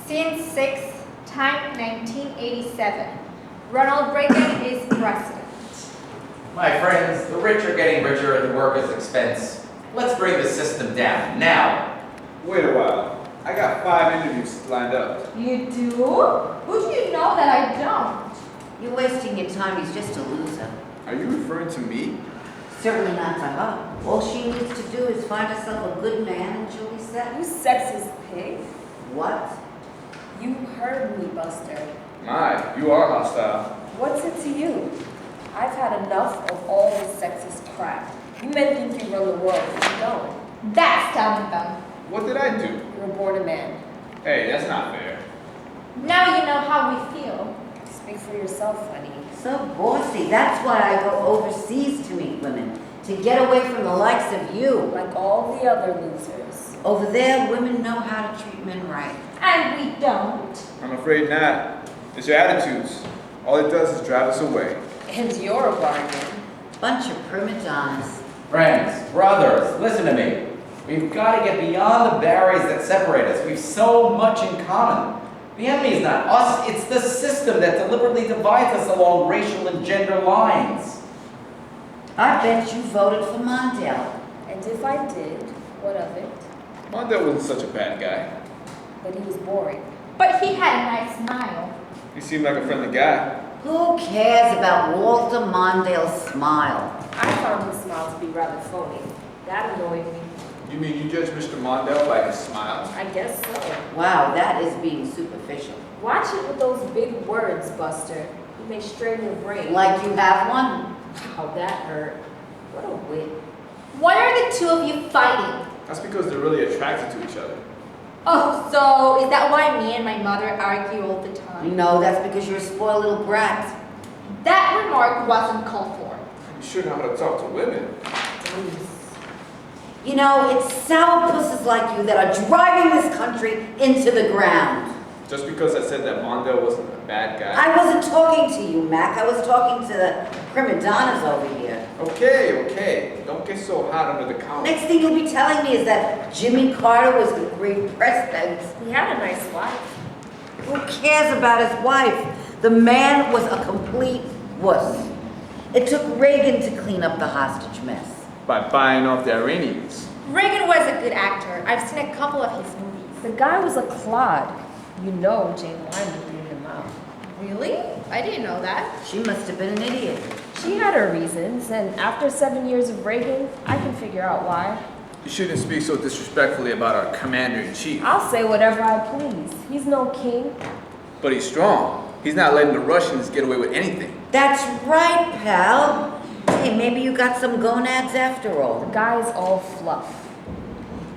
Scene 6, time 1987. Ronald Reagan is president. My friends, the rich are getting richer at the workers' expense. Let's bring the system down, now. Wait a while. I got 5 interviews lined up. You do? Who do you know that I don't? You're wasting your time. He's just a loser. Are you referring to me? Certainly not to her. All she needs to do is find herself a good man and she'll be set. You sexist pig. What? You heard me, Buster. My, you are hostile. What's it to you? I've had enough of all this sexist crap. You men think you run the world, but you don't. That's telling them. What did I do? You were born a man. Hey, that's not fair. Now you know how we feel. Speak for yourself, honey. So bossy. That's why I go overseas to meet women. To get away from the likes of you. Like all the other losers. Over there, women know how to treat men right. And we don't. I'm afraid not. It's your attitudes. All it does is drive us away. And you're a bargain. Bunch of prima donnas. Friends, brothers, listen to me. We've got to get beyond the barriers that separate us. We've so much in common. The enemy is not us, it's the system that deliberately divides us along racial and gender lines. I bet you voted for Mondale. And if I did, what of it? Mondale wasn't such a bad guy. But he was boring. But he had a nice smile. He seemed like a friendly guy. Who cares about Walter Mondale's smile? I found his smile to be rather phony. That annoyed me. You mean you judge Mr. Mondale by his smile? I guess so. Wow, that is being superficial. Watch it with those big words, Buster. You may strain your brain. Like you have one? Wow, that hurt. What a wit. Why are the two of you fighting? That's because they're really attracted to each other. Oh, so is that why me and my mother argue all the time? No, that's because you're a spoiled little brat. That remark wasn't called for. You should know how to talk to women. You know, it's sourpusses like you that are driving this country into the ground. Just because I said that Mondale wasn't a bad guy. I wasn't talking to you, Mac. I was talking to the prima donnas over here. Okay. Don't get so hot under the counter. Next thing you'll be telling me is that Jimmy Carter was a great president. He had a nice wife. Who cares about his wife? The man was a complete wuss. It took Reagan to clean up the hostage mess. By buying off the Iranians. Reagan was a good actor. I've seen a couple of his movies. The guy was a clod. You know Jane Wyman threw him out. Really? I didn't know that. She must have been an idiot. She had her reasons, and after 7 years of Reagan, I can figure out why. You shouldn't speak so disrespectfully about our commander-in-chief. I'll say whatever I please. He's no king. But he's strong. He's not letting the Russians get away with anything. That's right, pal. Hey, maybe you got some gonads after all. The guy's all fluff.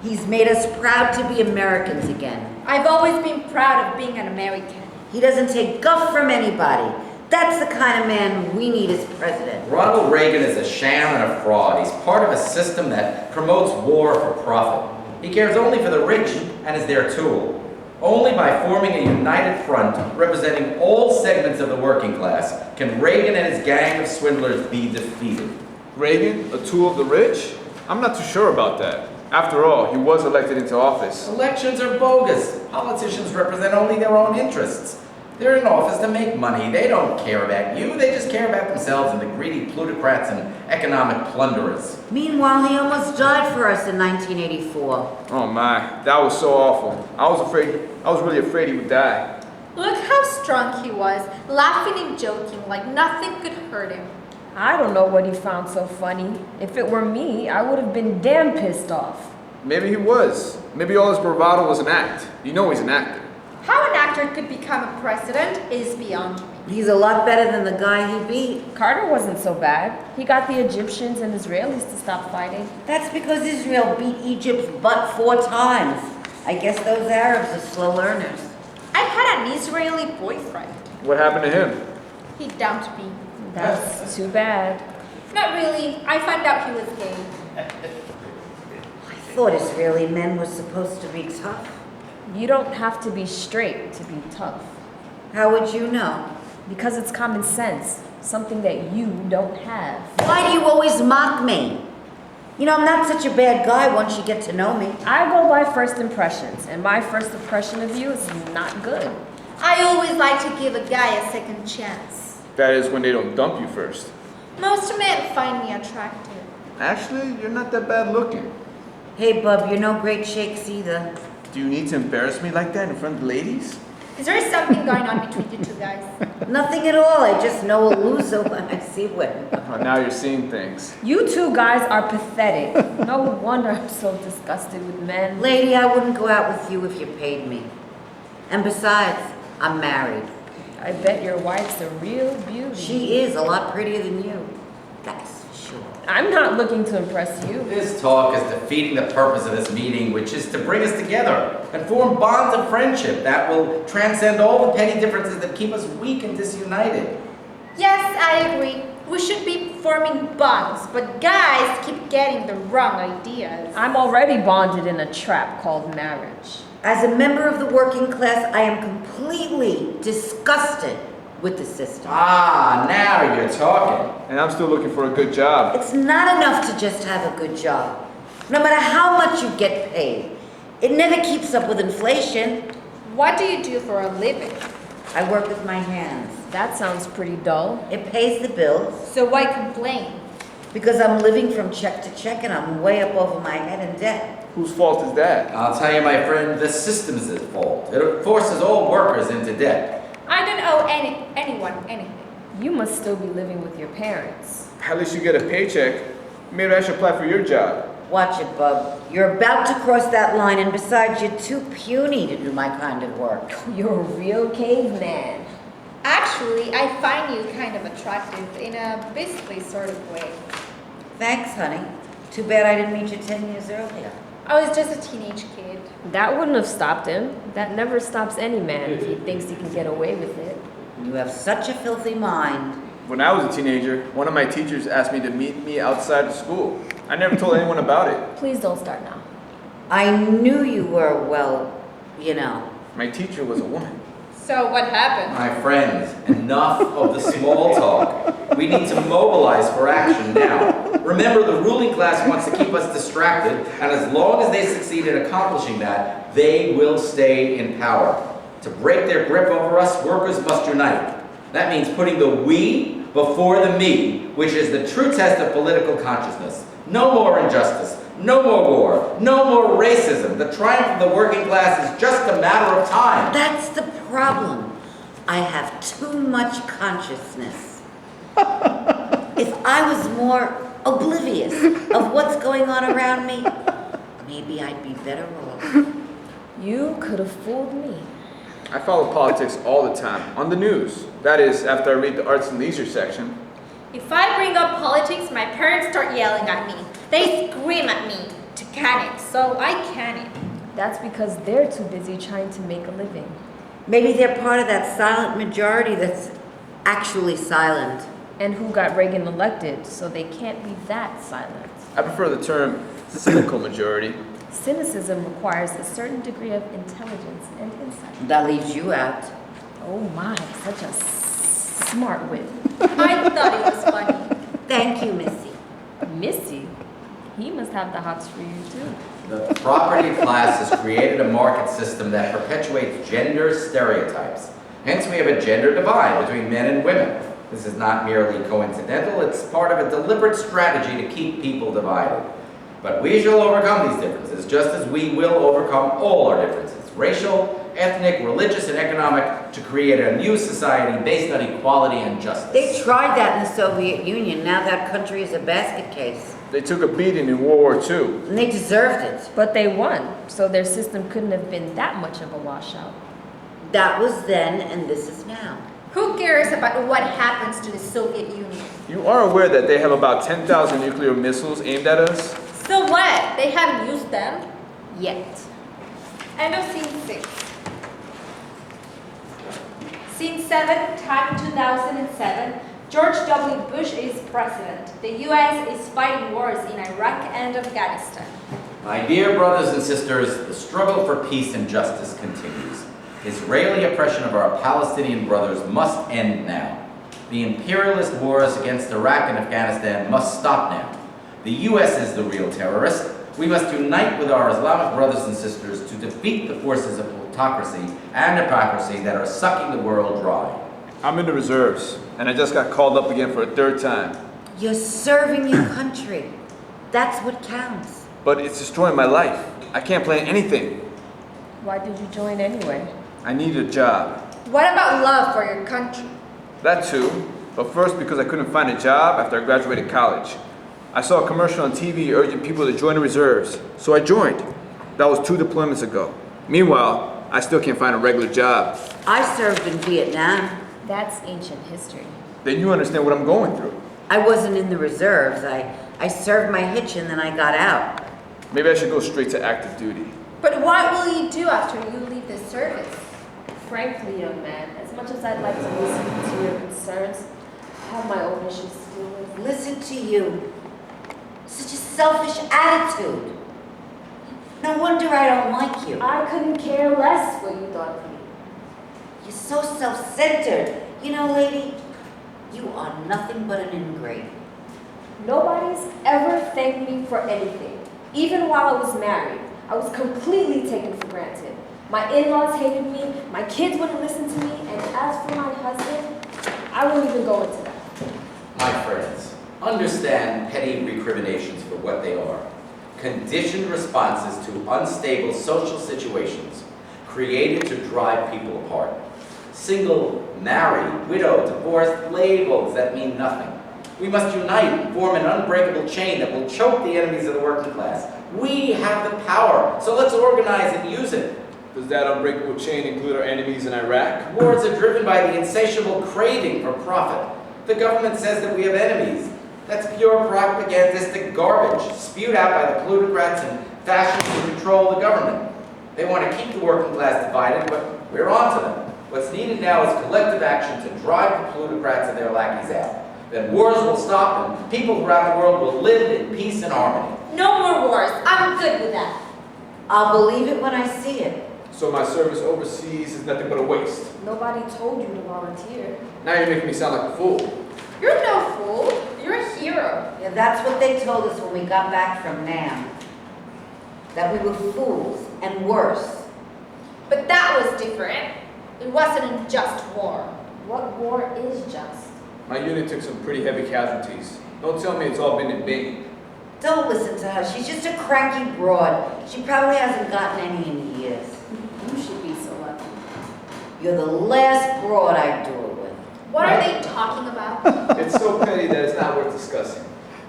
He's made us proud to be Americans again. I've always been proud of being an American. He doesn't take guff from anybody. That's the kind of man we need as president. Ronald Reagan is a sham and a fraud. He's part of a system that promotes war for profit. He cares only for the rich and is their tool. Only by forming a united front representing all segments of the working class can Reagan and his gang of swindlers be defeated. Reagan, a tool of the rich? I'm not too sure about that. After all, he was elected into office. Elections are bogus. Politicians represent only their own interests. They're in office to make money. They don't care about you. They just care about themselves and the greedy plutocrats and economic plunderers. Meanwhile, he almost died for us in 1984. Oh my, that was so awful. I was really afraid he would die. Look how strong he was, laughing and joking like nothing could hurt him. I don't know what he found so funny. If it were me, I would have been damn pissed off. Maybe he was. Maybe all his bravado was an act. You know he's an actor. How an actor could become a president is beyond me. He's a lot better than the guy he beat. Carter wasn't so bad. He got the Egyptians and Israelis to stop fighting. That's because Israel beat Egypt's butt 4 times. I guess those Arabs are slow learners. I had an Israeli boyfriend. What happened to him? He dumped me. That's too bad. Not really. I found out he was gay. I thought Israeli men were supposed to be tough. You don't have to be straight to be tough. How would you know? Because it's common sense, something that you don't have. Why do you always mock me? You know, I'm not such a bad guy once you get to know me. I go by first impressions, and my first impression of you is not good. I always like to give a guy a second chance. That is when they don't dump you first. Most men find me attractive. Actually, you're not that bad looking. Hey, bub, you're no great shakes either. Do you need to embarrass me like that in front of the ladies? Is there something going on between you two guys? Nothing at all. I just know a loser when I see one. Oh, now you're seeing things. You two guys are pathetic. No wonder I'm so disgusted with men. Lady, I wouldn't go out with you if you paid me. And besides, I'm married. I bet your wife's a real beauty. She is a lot prettier than you. That's for sure. I'm not looking to impress you. This talk is defeating the purpose of this meeting, which is to bring us together and form bonds of friendship that will transcend all the petty differences that keep us weak and disunited. Yes, I agree. We should be forming bonds, but guys keep getting the wrong ideas. I'm already bonded in a trap called marriage. As a member of the working class, I am completely disgusted with the system. Ah, now you're talking. And I'm still looking for a good job. It's not enough to just have a good job. No matter how much you get paid, it never keeps up with inflation. What do you do for a living? I work with my hands. That sounds pretty dull. It pays the bills So why complain? because I'm living from check to check and I'm way up over my head in debt. Whose fault is that? I'll tell you, my friend, the system's at fault. It forces all workers into debt. I don't owe anyone anything. You must still be living with your parents. At least you get a paycheck. Maybe I should apply for your job. Watch it, bub. You're about to cross that line, and besides, you're too puny to do my kind of work. You're a real caveman. Actually, I find you kind of attractive in a beastly sort of way. Thanks, honey. Too bad I didn't meet you 10 years earlier. I was just a teenage kid. That wouldn't have stopped him. That never stops any man if he thinks he can get away with it. You have such a filthy mind. When I was a teenager, one of my teachers asked me to meet me outside of school. I never told anyone about it. Please don't start now. I knew you were, well, you know. My teacher was a woman. So what happened? My friends, enough of the small talk. We need to mobilize for action now. Remember, the ruling class wants to keep us distracted, and as long as they succeed in accomplishing that, they will stay in power. To break their grip over us, workers must unite. That means putting the we before the me, which is the true test of political consciousness. No more injustice, no more war, no more racism. The triumph of the working class is just a matter of time. That's the problem. I have too much consciousness. If I was more oblivious of what's going on around me, maybe I'd be better off. You could have fooled me. I follow politics all the time, on the news. That is, after I read the arts and leisure section. If I bring up politics, my parents start yelling at me. They scream at me to can it, so I can it. That's because they're too busy trying to make a living. Maybe they're part of that silent majority that's actually silent. And who got Reagan elected, so they can't be that silent. I prefer the term cynical majority. Cynicism requires a certain degree of intelligence and insight. That leaves you out. Oh my, such a smart wit. I thought it was funny. Thank you, Missy. Missy, he must have the hots for you too. The property class has created a market system that perpetuates gender stereotypes. Hence, we have a gender divide between men and women. This is not merely coincidental, it's part of a deliberate strategy to keep people divided. But we shall overcome these differences, just as we will overcome all our differences, racial, ethnic, religious, and economic, to create a new society based on equality and justice. They tried that in the Soviet Union. Now that country is a basket case. They took a beating in World War II. And they deserved it. But they won, so their system couldn't have been that much of a washout. That was then, and this is now. Who cares about what happens to the Soviet Union? You are aware that they have about 10,000 nuclear missiles aimed at us? So what? They haven't used them. Yet. End of scene 6. Scene 7, time 2007. George W. Bush is president. The U.S. is fighting wars in Iraq and Afghanistan. My dear brothers and sisters, the struggle for peace and justice continues. Israeli oppression of our Palestinian brothers must end now. The imperialist wars against Iraq and Afghanistan must stop now. The U.S. is the real terrorist. We must unite with our Islamic brothers and sisters to defeat the forces of autocracy and hypocrisy that are sucking the world dry. I'm in the reserves, and I just got called up again for a third time. You're serving your country. That's what counts. But it's destroying my life. I can't plan anything. Why did you join anyway? I need a job. What about love for your country? That too. But first, because I couldn't find a job after I graduated college. I saw a commercial on TV urging people to join the reserves, so I joined. That was 2 deployments ago. Meanwhile, I still can't find a regular job. I served in Vietnam. That's ancient history. Then you understand what I'm going through. I wasn't in the reserves. I served my hitch and then I got out. Maybe I should go straight to active duty. But what will you do after you leave the service? Frankly, young man, as much as I'd like to listen to your concerns, I have my own issues to deal with. Listen to you. Such a selfish attitude. No wonder I don't like you. I couldn't care less what you thought of me. You're so self-centered. You know, lady, you are nothing but an ingrate. Nobody's ever thanked me for anything. Even while I was married, I was completely taken for granted. My in-laws hated me, my kids wouldn't listen to me, and as for my husband, I won't even go into that. My friends, understand petty recriminations for what they are. Conditioned responses to unstable social situations created to drive people apart. Single, married, widowed, divorced, labels that mean nothing. We must unite and form an unbreakable chain that will choke the enemies of the working class. We have the power, so let's organize and use it. Does that unbreakable chain include our enemies in Iraq? Wars are driven by the insatiable craving for profit. The government says that we have enemies. That's pure propagandistic garbage, spewed out by the plutocrats and fashioned to control the government. They want to keep the working class divided, but we're on to them. What's needed now is collective action to drive the plutocrats and their lackeys out. Then wars will stop and people throughout the world will live in peace and harmony. No more wars. I'm good with that. I'll believe it when I see it. So my service overseas is nothing but a waste. Nobody told you to volunteer. Now you're making me sound like a fool. You're no fool. You're a hero. Yeah, that's what they told us when we got back from Nam. That we were fools and worse. But that was different. It wasn't a just war. What war is just? My unit took some pretty heavy casualties. Don't tell me it's all been in vain. Don't listen to her. She's just a cranky broad. She probably hasn't gotten any in years. You should be so lucky. You're the last broad I'd do it with. What are they talking about? It's so petty that it's not worth discussing.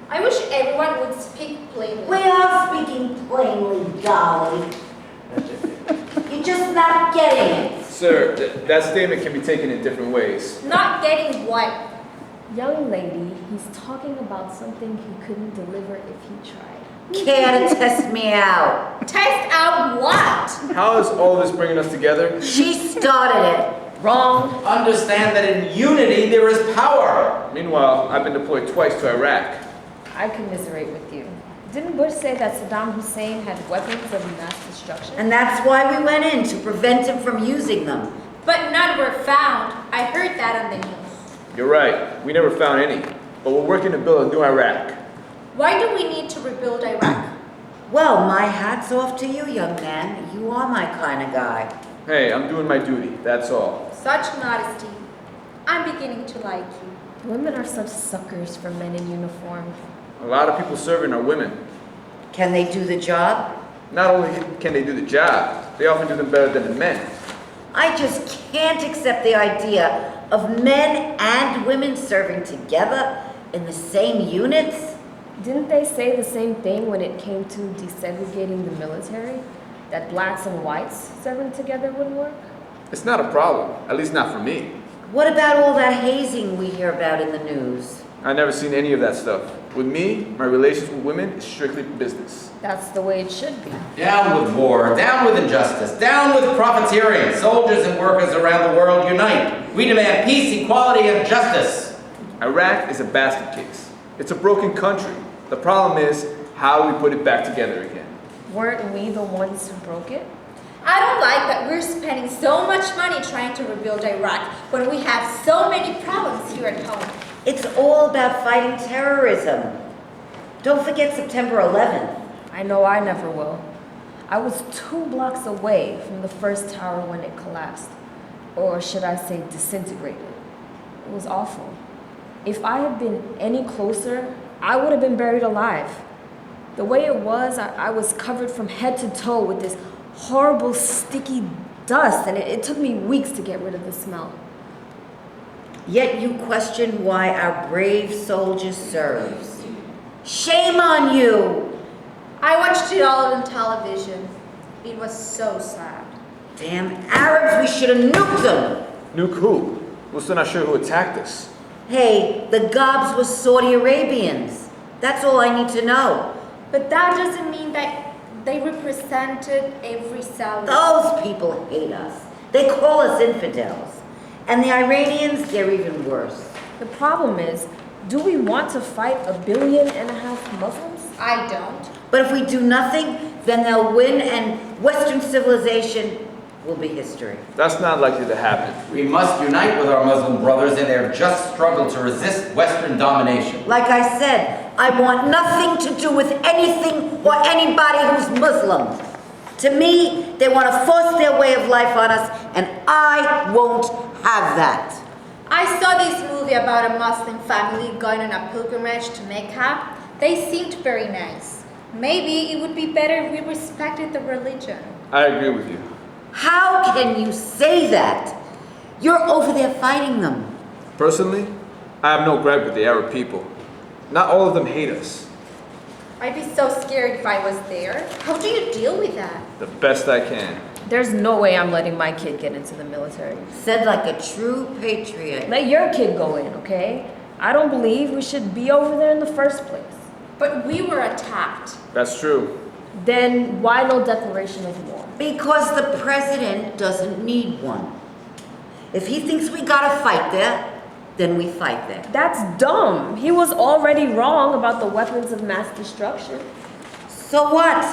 I wish everyone would speak plainly. We are speaking plainly, Dolly. You're just not getting it. Sir, that statement can be taken in different ways. Not getting what? Young lady, he's talking about something he couldn't deliver if he tried. Care to test me out? Test out what? How is all this bringing us together? She started it. Wrong. Understand that in unity there is power. Meanwhile, I've been deployed twice to Iraq. I commiserate with you. Didn't Bush say that Saddam Hussein had weapons of mass destruction? And that's why we went in, to prevent him from using them. But none were found. I heard that on the news. You're right, we never found any. But we're working to build a new Iraq. Why do we need to rebuild Iraq? Well, my hat's off to you, young man. You are my kind of guy. Hey, I'm doing my duty, that's all. Such modesty. I'm beginning to like you. Women are such suckers for men in uniform. A lot of people serving are women. Can they do the job? Not only can they do the job, they often do them better than the men. I just can't accept the idea of men and women serving together in the same units. Didn't they say the same thing when it came to desegregating the military? That blacks and whites serving together wouldn't work? It's not a problem, at least not for me. What about all that hazing we hear about in the news? I've never seen any of that stuff. With me, my relations with women is strictly business. That's the way it should be. Down with war, down with injustice, down with profiteering. Soldiers and workers around the world unite. We demand peace, equality, and justice. Iraq is a basket case. It's a broken country. The problem is how we put it back together again. Weren't we the ones who broke it? I don't like that we're spending so much money trying to rebuild Iraq when we have so many problems here at home. It's all about fighting terrorism. Don't forget September 11th. I know I never will. I was 2 blocks away from the first tower when it collapsed. Or should I say disintegrated. It was awful. If I had been any closer, I would have been buried alive. The way it was, I was covered from head to toe with this horrible sticky dust, and it took me weeks to get rid of the smell. Yet you question why our brave soldier serves. Shame on you! I watched it all on television. It was so sad. Damn Arabs, we should have nuked them! Nuke who? We're still not sure who attacked us. Hey, the gobs were Saudi Arabians. That's all I need to know. But that doesn't mean that they represented every Saudi. Those people hate us. They call us infidels. And the Iranians, they're even worse. The problem is, do we want to fight 1.5 billion Muslims? I don't. But if we do nothing, then they'll win and Western civilization will be history. That's not likely to happen. We must unite with our Muslim brothers in their just struggle to resist Western domination. Like I said, I want nothing to do with anything or anybody who's Muslim. To me, they want to force their way of life on us, and I won't have that. I saw this movie about a Muslim family going on a pilgrimage to Mecca. They seemed very nice. Maybe it would be better if we respected the religion. I agree with you. How can you say that? You're over there fighting them. Personally, I have no gripe with the Arab people. Not all of them hate us. I'd be so scared if I was there. How do you deal with that? The best I can. There's no way I'm letting my kid get into the military. Said like a true patriot. Let your kid go in, okay? I don't believe we should be over there in the first place. But we were attacked. That's true. Then why no declaration of war? Because the president doesn't need one. If he thinks we gotta fight there, then we fight there. That's dumb. He was already wrong about the weapons of mass destruction. So what?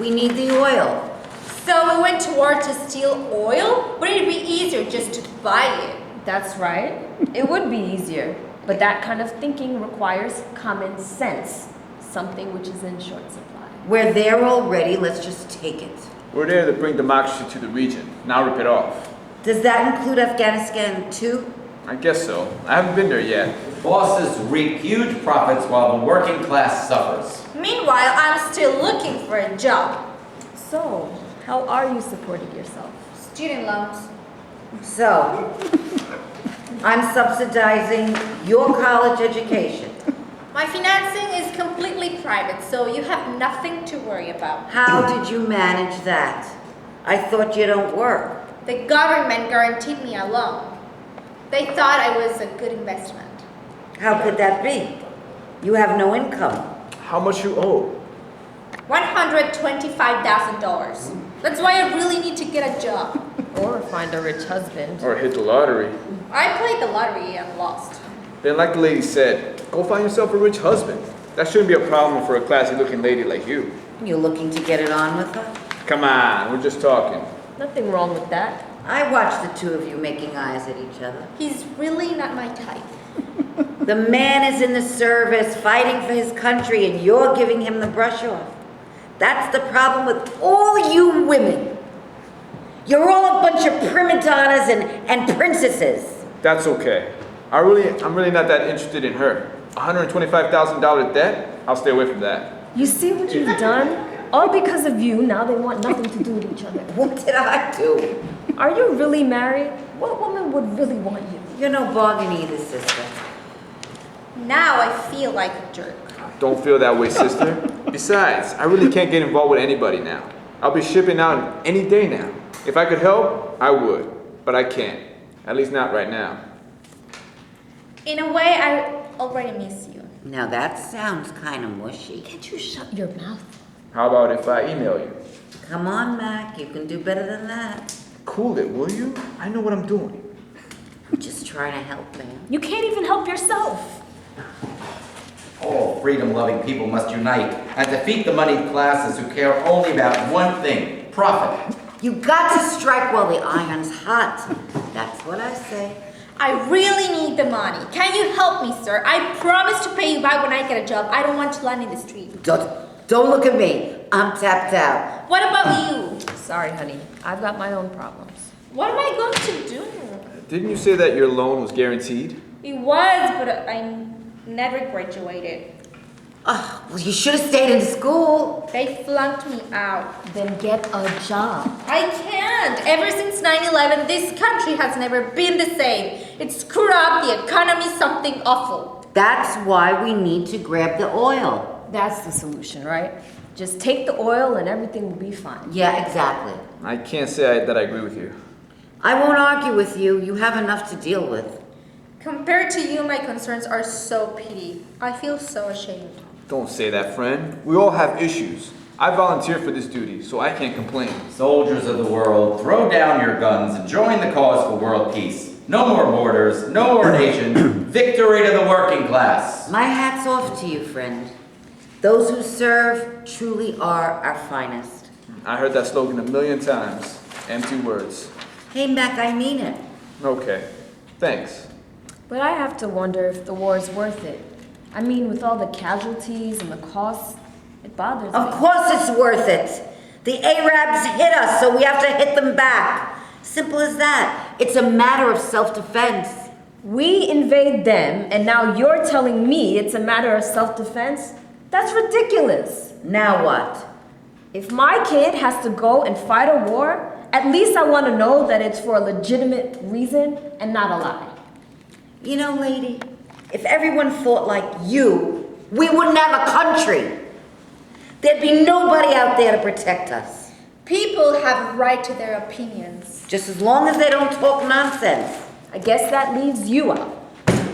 We need the oil. So we went to war to steal oil? Wouldn't it be easier just to buy it? That's right. It would be easier. But that kind of thinking requires common sense, something which is in short supply. We're there already, let's just take it. We're there to bring democracy to the region. Now rip it off. Does that include Afghanistan too? I guess so. I haven't been there yet. Bosses reap huge profits while the working class suffers. Meanwhile, I'm still looking for a job. So, how are you supporting yourself? Student loans. So, I'm subsidizing your college education. My financing is completely private, so you have nothing to worry about. How did you manage that? I thought you don't work. The government guaranteed me a loan. They thought I was a good investment. How could that be? You have no income. How much you owe? $125,000. That's why I really need to get a job. Or find a rich husband. Or hit the lottery. I played the lottery and lost. Then like the lady said, go find yourself a rich husband. That shouldn't be a problem for a classy looking lady like you. You looking to get it on with her? Come on, we're just talking. Nothing wrong with that. I watched the two of you making eyes at each other. He's really not my type. The man is in the service, fighting for his country, and you're giving him the brush off. That's the problem with all you women. You're all a bunch of prima donnas and princesses. That's okay. I'm really not that interested in her. $125,000 debt? I'll stay away from that. You see what you've done? All because of you, now they want nothing to do with each other. What did I do? Are you really married? What woman would really want you? You're no bargain either, sister. Now I feel like a jerk. Don't feel that way, sister. Besides, I really can't get involved with anybody now. I'll be shipping out any day now. If I could help, I would. But I can't. At least not right now. In a way, I already miss you. Now that sounds kind of mushy. Can't you shut your mouth? How about if I email you? Come on, Mac, you can do better than that. Cool it, will you? I know what I'm doing. I'm just trying to help, man. You can't even help yourself. All freedom-loving people must unite and defeat the moneyed classes who care only about one thing, profit. You got to strike while the iron's hot. That's what I say. I really need the money. Can you help me, sir? I promise to pay you back when I get a job. I don't want to land in the street. Don't look at me. I'm tapped out. What about you? Sorry, honey. I've got my own problems. What am I going to do? Didn't you say that your loan was guaranteed? It was, but I never graduated. Well, you should have stayed in school. They flunked me out. Then get a job. I can't. Ever since 9/11, this country has never been the same. It's screwed up, the economy's something awful. That's why we need to grab the oil. That's the solution, right? Just take the oil and everything will be fine. Yeah, exactly. I can't say that I agree with you. I won't argue with you. You have enough to deal with. Compared to you, my concerns are so petty. I feel so ashamed. Don't say that, friend. We all have issues. I volunteered for this duty, so I can't complain. Soldiers of the world, throw down your guns and join the cause for world peace. No more borders, no more nations. Victory to the working class. My hat's off to you, friend. Those who serve truly are our finest. I heard that slogan a million times. Empty words. Hey, Mac, I mean it. Okay. Thanks. But I have to wonder if the war is worth it. I mean, with all the casualties and the costs, it bothers me. Of course it's worth it. The Arabs hit us, so we have to hit them back. Simple as that. It's a matter of self-defense. We invade them, and now you're telling me it's a matter of self-defense? That's ridiculous. Now what? If my kid has to go and fight a war, at least I want to know that it's for a legitimate reason and not a lie. You know, lady, if everyone thought like you, we wouldn't have a country. There'd be nobody out there to protect us. People have a right to their opinions. Just as long as they don't talk nonsense. I guess that leaves you out.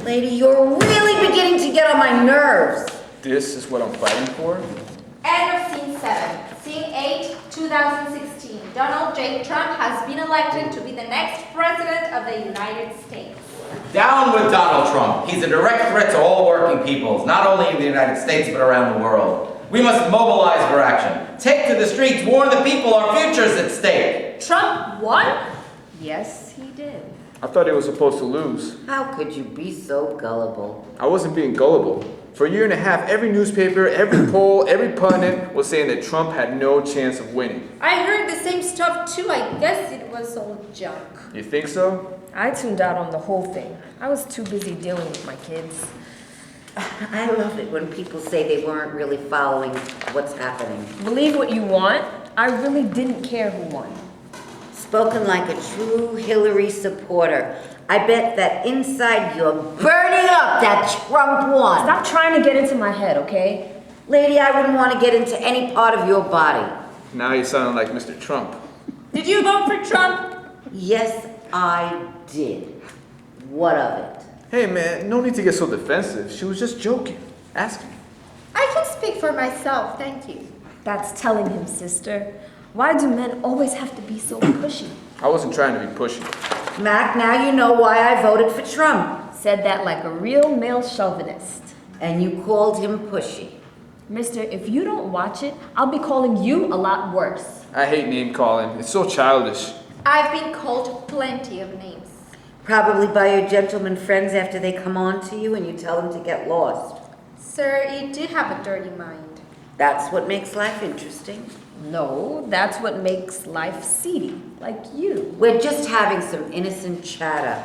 Lady, you're really beginning to get on my nerves. This is what I'm fighting for? End of scene 7. Scene 8, 2016. Donald J. Trump has been elected to be the next president of the United States. Down with Donald Trump. He's a direct threat to all working peoples, not only in the United States, but around the world. We must mobilize for action. Take to the streets, warn the people, our future's at stake. Trump won? Yes, he did. I thought he was supposed to lose. How could you be so gullible? I wasn't being gullible. For a year and a half, every newspaper, every poll, every pundit was saying that Trump had no chance of winning. I heard the same stuff too. I guess it was all junk. You think so? I tuned out on the whole thing. I was too busy dealing with my kids. I love it when people say they weren't really following what's happening. Believe what you want, I really didn't care who won. Spoken like a true Hillary supporter. I bet that inside you're burning up that Trump won. Stop trying to get into my head, okay? Lady, I wouldn't want to get into any part of your body. Now you sound like Mr. Trump. Did you vote for Trump? Yes, I did. What of it? Hey man, no need to get so defensive. She was just joking. Ask me. I can speak for myself, thank you. That's telling him, sister. Why do men always have to be so pushy? I wasn't trying to be pushy. Mac, now you know why I voted for Trump. Said that like a real male chauvinist. And you called him pushy. Mister, if you don't watch it, I'll be calling you a lot worse. I hate name calling. It's so childish. I've been called plenty of names. Probably by your gentleman friends after they come on to you and you tell them to get lost. Sir, you do have a dirty mind. That's what makes life interesting. No, that's what makes life seedy, like you. We're just having some innocent chatter.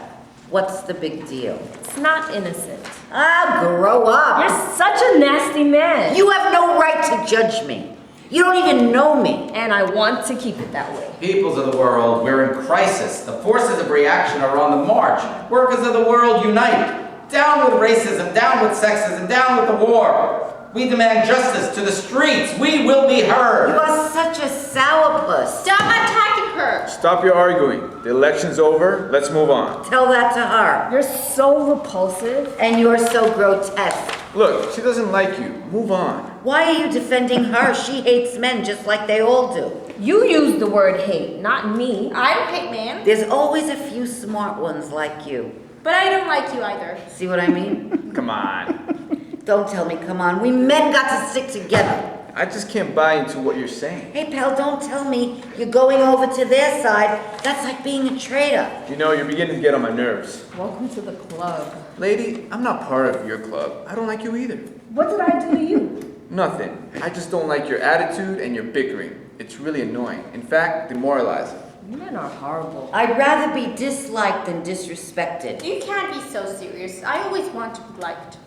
What's the big deal? It's not innocent. Ah, grow up. You're such a nasty man. You have no right to judge me. You don't even know me. And I want to keep it that way. Peoples of the world, we're in crisis. The forces of reaction are on the march. Workers of the world, unite. Down with racism, down with sexism, down with the war. We demand justice to the streets. We will be heard. You are such a sourpuss. Stop attacking her! Stop your arguing. The election's over. Let's move on. Tell that to her. You're so repulsive. And you're so grotesque. Look, she doesn't like you. Move on. Why are you defending her? She hates men just like they all do. You use the word hate, not me. I don't hate men, There's always a few smart ones like you. but I don't like you either. See what I mean? Come on. Don't tell me, come on. We men got to stick together. I just can't buy into what you're saying. Hey, pal, don't tell me you're going over to their side. That's like being a traitor. You know, you're beginning to get on my nerves. Welcome to the club. Lady, I'm not part of your club. I don't like you either. What did I do to you? Nothing. I just don't like your attitude and your bickering. It's really annoying. In fact, demoralizing. You men are horrible. I'd rather be disliked than disrespected. You can't be so serious. I always want to be liked.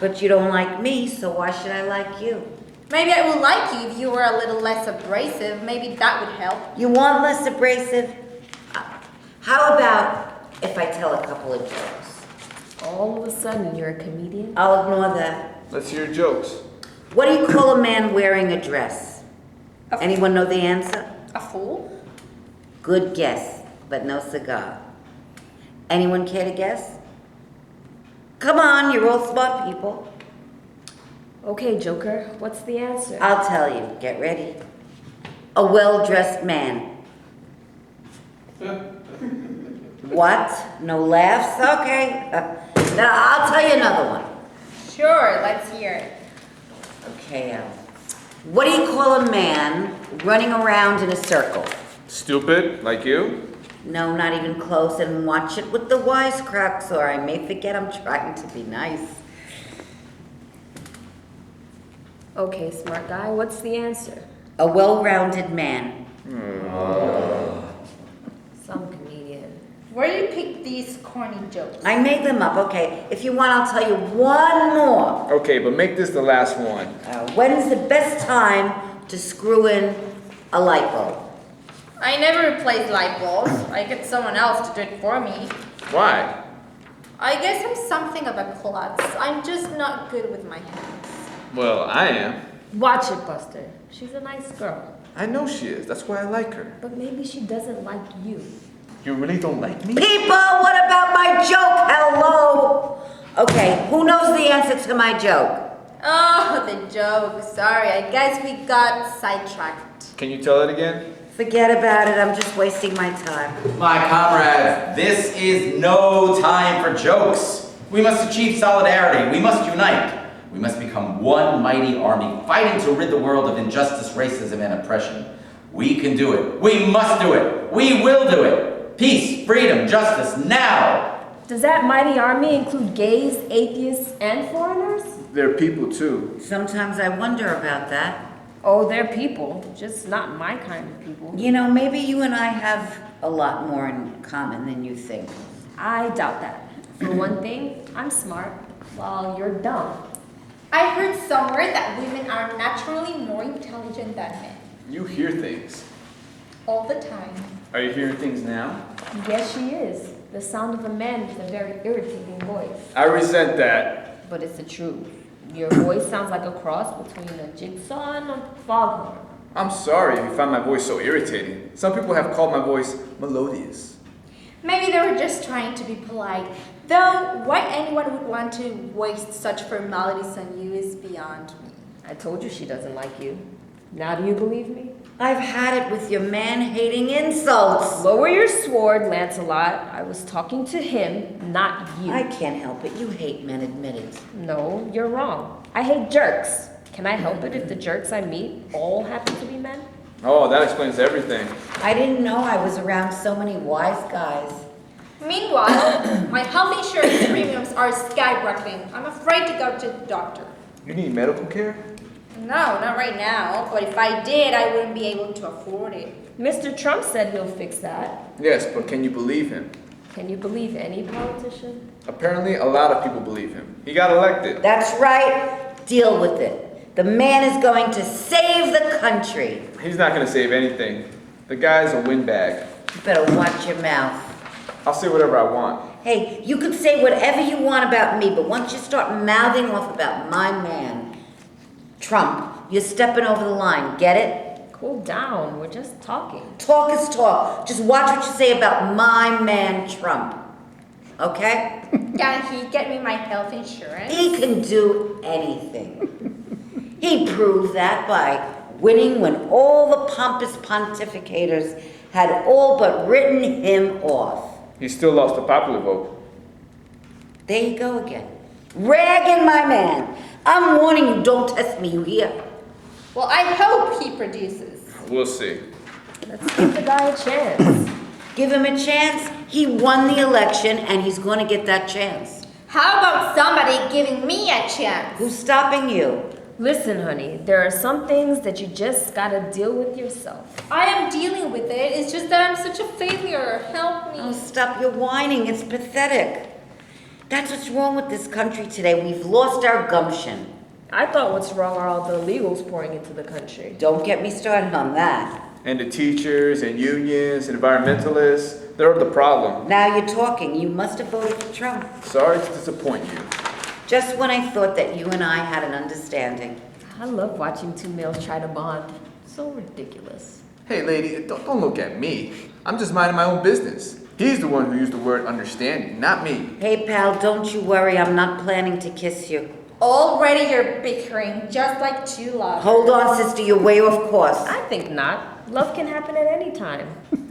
But you don't like me, so why should I like you? Maybe I would like you if you were a little less abrasive. Maybe that would help. You want less abrasive? How about if I tell a couple of jokes? All of a sudden, you're a comedian? I'll ignore that. Let's hear jokes. What do you call a man wearing a dress? Anyone know the answer? A fool? Good guess, but no cigar. Anyone care to guess? Come on, you're all smart people. Okay, Joker, what's the answer? I'll tell you. Get ready. A well-dressed man. What? No laughs? Okay. Now I'll tell you another one. Sure, let's hear it. Okay, what do you call a man running around in a circle? Stupid, like you? No, not even close, and watch it with the wisecracks, or I may forget I'm trying to be nice. Okay, smart guy, what's the answer? A well-rounded man. Some comedian. Where do you pick these corny jokes? I made them up, okay. If you want, I'll tell you one more. Okay, but make this the last one. When's the best time to screw in a light bulb? I never replace light bulbs. I get someone else to do it for me. Why? I guess I'm something of a klutz. I'm just not good with my hands. Well, I am. Watch it, Buster. She's a nice girl. I know she is. That's why I like her. But maybe she doesn't like you. You really don't like me? People, what about my joke? Hello? Okay, who knows the answer to my joke? Oh, the joke. Sorry, I guess we got sidetracked. Can you tell it again? Forget about it, I'm just wasting my time. My comrades, this is no time for jokes. We must achieve solidarity. We must unite. We must become one mighty army, fighting to rid the world of injustice, racism, and oppression. We can do it. We must do it. We will do it. Peace, freedom, justice, now! Does that mighty army include gays, atheists, and foreigners? They're people too. Sometimes I wonder about that. Oh, they're people, just not my kind of people. You know, maybe you and I have a lot more in common than you think. I doubt that. For one thing, I'm smart, while you're dumb. I heard somewhere that women are naturally more intelligent than men. You hear things. All the time. Are you hearing things now? Yes, she is. The sound of a man with a very irritating voice. I resent that. But it's the truth. Your voice sounds like a cross between a jigsaw and a foghorn. I'm sorry if you find my voice so irritating. Some people have called my voice melodious. Maybe they were just trying to be polite. Though, why anyone would want to waste such formalities on you is beyond me. I told you she doesn't like you. Now do you believe me? I've had it with your man-hating insults. Lower your sword, Lancelot. I was talking to him, not you. I can't help it. You hate men, admit it. No, you're wrong. I hate jerks. Can I help it if the jerks I meet all happen to be men? Oh, that explains everything. I didn't know I was around so many wise guys. Meanwhile, my health insurance premiums are skyrocketing. I'm afraid to go to the doctor. You need medical care? No, not right now. But if I did, I wouldn't be able to afford it. Mr. Trump said he'll fix that. Yes, but can you believe him? Can you believe any politician? Apparently, a lot of people believe him. He got elected. That's right. Deal with it. The man is going to save the country. He's not going to save anything. The guy's a windbag. You better watch your mouth. I'll say whatever I want. Hey, you can say whatever you want about me, but once you start mouthing off about my man, Trump, you're stepping over the line. Get it? Cool down. We're just talking. Talk is talk. Just watch what you say about my man, Trump. Okay? Can he get me my health insurance? He can do anything. He proved that by winning when all the pompous pontificators had all but written him off. He still lost the popular vote. There you go again. Ragging my man. I'm warning you, don't test me, you hear? Well, I hope he produces. We'll see. Let's give the guy a chance. Give him a chance. He won the election and he's going to get that chance. How about somebody giving me a chance? Who's stopping you? Listen, honey, there are some things that you just gotta deal with yourself. I am dealing with it. It's just that I'm such a failure. Help me. Oh, stop your whining. It's pathetic. That's what's wrong with this country today. We've lost our gumption. I thought what's wrong are all the illegals pouring into the country. Don't get me started on that. And the teachers and unions and environmentalists, they're the problem. Now you're talking. You must have voted for Trump. Sorry to disappoint you. Just when I thought that you and I had an understanding. I love watching two males try to bond. So ridiculous. Hey lady, don't look at me. I'm just minding my own business. He's the one who used the word understanding, not me. Hey pal, don't you worry. I'm not planning to kiss you. Already you're bickering, just like two lovers. Hold on, sister. You're way off course. I think not. Love can happen at any time,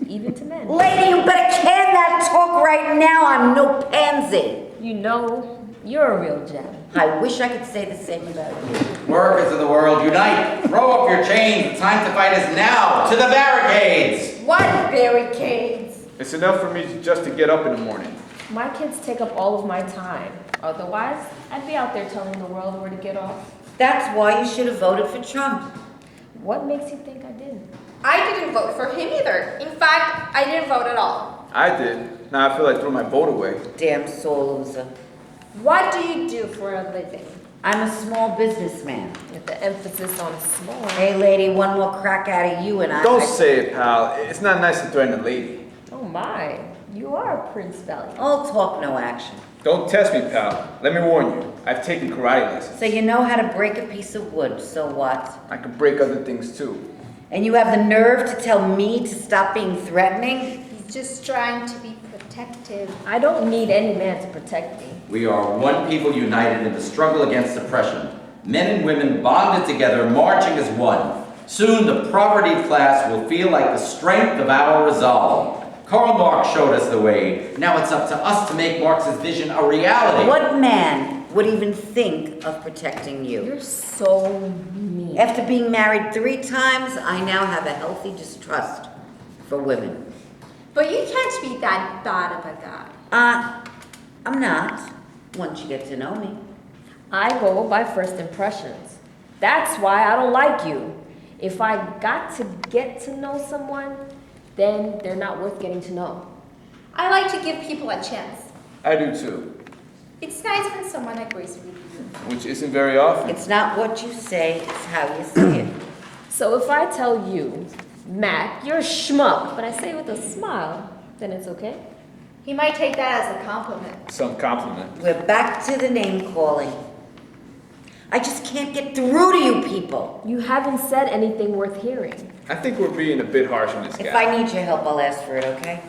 even to men. Lady, you better can that talk right now. I'm no pansy. You know, you're a real gem. I wish I could say the same about you. Workers of the world, unite! Throw up your chains! The time to fight is now! To the barricades! What barricades? It's enough for me just to get up in the morning. My kids take up all of my time. Otherwise, I'd be out there telling the world where to get off. That's why you should have voted for Trump. What makes you think I didn't? I didn't vote for him either. In fact, I didn't vote at all. I did. Now I feel like throwing my vote away. Damn sore loser. What do you do for a living? I'm a small businessman. With the emphasis on small. Hey lady, one more crack out of you and Don't say it, pal. It's not nice to threaten a lady. Oh my, you are Prince Valiant. All talk, no action. Don't test me, pal. Let me warn you. I've taken karate lessons. So you know how to break a piece of wood, so what? I can break other things too. And you have the nerve to tell me to stop being threatening? He's just trying to be protective. I don't need any man to protect me. We are one people united in the struggle against oppression. Men and women bonded together, marching as one. Soon the propertied class will feel like the strength of our resolve. Karl Marx showed us the way. Now it's up to us to make Marx's vision a reality. What man would even think of protecting you? You're so mean. After being married 3 times, I now have a healthy distrust for women. But you can't be that bad of a guy. I'm not, once you get to know me. I go by first impressions. That's why I don't like you. If I got to get to know someone, then they're not worth getting to know. I like to give people a chance. I do too. It's nice when someone agrees with you. Which isn't very often. It's not what you say, it's how you say it. So if I tell you, Mac, you're a schmuck, but I say it with a smile, then it's okay? He might take that as a compliment. Some compliment. We're back to the name calling. I just can't get through to you people. You haven't said anything worth hearing. I think we're being a bit harsh on this guy. If I need your help, I'll ask for it, okay?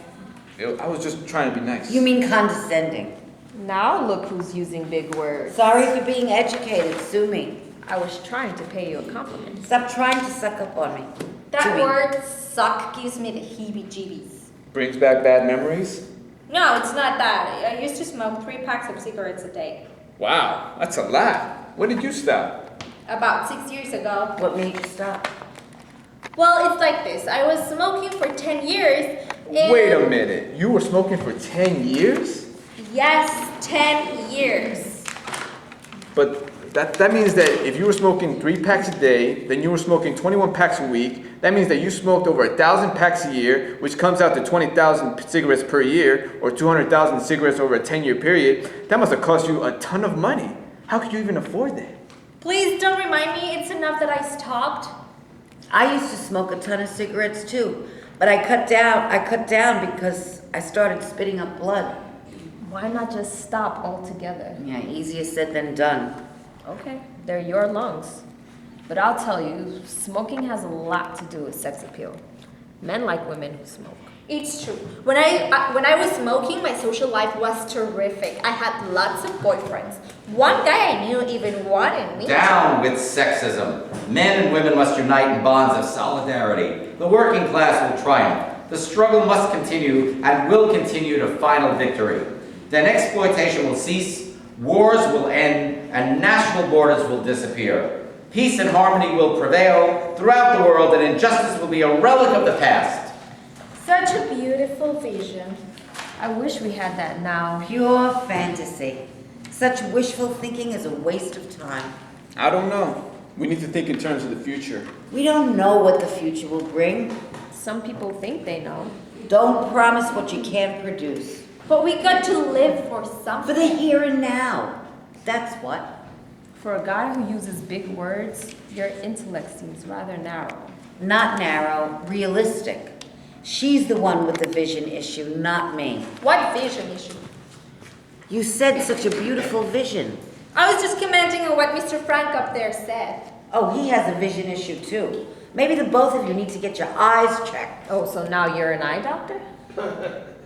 I was just trying to be nice. You mean condescending. Now look who's using big words. Sorry for being educated, sue me. I was trying to pay you a compliment. Stop trying to suck up on me. That To me. word suck gives me the heebie-jeebies. Brings back bad memories? No, it's not that. I used to smoke 3 packs of cigarettes a day. Wow, that's a lot. When did you stop? About 6 years ago. What made you stop? Well, it's like this. I was smoking for 10 years. And Wait a minute. You were smoking for 10 years? Yes, 10 years. But that means that if you were smoking 3 packs a day, then you were smoking 21 packs a week. That means that you smoked over 1,000 packs a year, which comes out to 20,000 cigarettes per year, or 200,000 cigarettes over a 10-year period. That must have cost you a ton of money. How could you even afford that? Please don't remind me. It's enough that I stopped. I used to smoke a ton of cigarettes too, but I cut down because I started spitting up blood. Why not just stop altogether? Yeah, easier said than done. Okay, they're your lungs. But I'll tell you, smoking has a lot to do with sex appeal. Men like women who smoke. It's true. When I was smoking, my social life was terrific. I had lots of boyfriends. One guy I knew even wanted me. Down with sexism. Men and women must unite in bonds of solidarity. The working class will triumph. The struggle must continue and will continue to final victory. Then exploitation will cease, wars will end, and national borders will disappear. Peace and harmony will prevail throughout the world, and injustice will be a relic of the past. Such a beautiful vision. I wish we had that now. Pure fantasy. Such wishful thinking is a waste of time. I don't know. We need to think in terms of the future. We don't know what the future will bring. Some people think they know. Don't promise what you can't produce. But we got to live for For something. the here and now. That's what. For a guy who uses big words, your intellect seems rather narrow. Not narrow, realistic. She's the one with the vision issue, not me. What vision issue? You said such a beautiful vision. I was just commenting on what Mr. Frank up there said. Oh, he has a vision issue too. Maybe the both of you need to get your eyes checked. Oh, so now you're an eye doctor?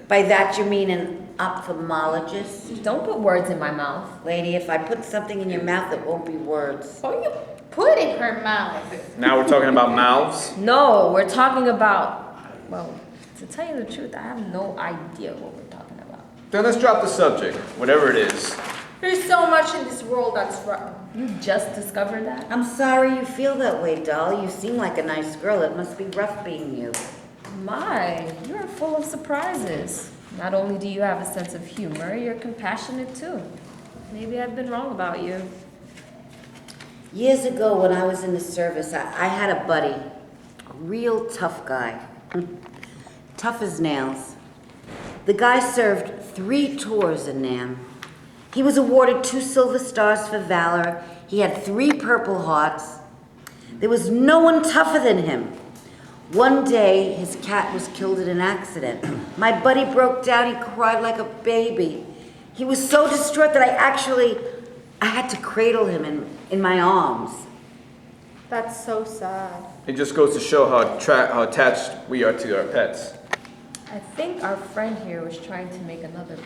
By that you mean an ophthalmologist? Don't put words in my mouth. Lady, if I put something in your mouth, it won't be words. Oh, you put in her mouth. Now we're talking about mouths. No, we're talking about, well, to tell you the truth, I have no idea what we're talking about. Then let's drop the subject, whatever it is. There's so much in this world that's wrong. You just discovered that? I'm sorry you feel that way, doll. You seem like a nice girl. It must be rough being you. My, you're full of surprises. Not only do you have a sense of humor, you're compassionate too. Maybe I've been wrong about you. Years ago when I was in the service, I had a buddy. A real tough guy. Tough as nails. The guy served 3 tours in Nam. He was awarded 2 Silver Stars for valor. He had 3 Purple Hearts. There was no one tougher than him. One day, his cat was killed in an accident. My buddy broke down. He cried like a baby. He was so distraught that I had to cradle him in my arms. That's so sad. It just goes to show how attached we are to our pets. I think our friend here was trying to make another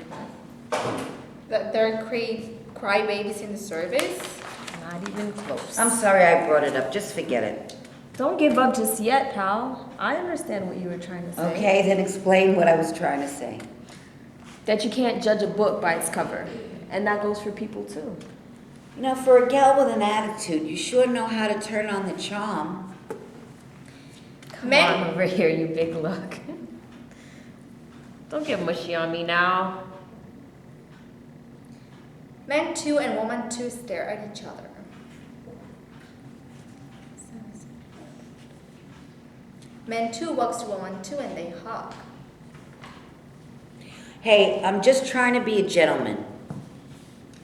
point. That there are crybabies in the service. Not even close. I'm sorry I brought it up. Just forget it. Don't give up just yet, pal. I understand what you were trying to say. Okay, then explain what I was trying to say. That you can't judge a book by its cover. And that goes for people too. You know, for a gal with an attitude, you sure know how to turn on the charm. Come Men- on over here, you big lug. Don't get mushy on me now. Men 2 and woman 2 stare at each other. Men 2 walks to woman 2 and they hug. Hey, I'm just trying to be a gentleman.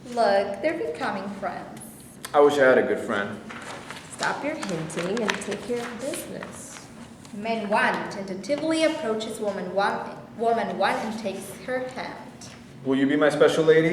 Look, they're becoming friends. I wish I had a good friend. Stop your hinting and take care of business. Man 1 tentatively approaches woman 1 and takes her hand. Will you be my special lady?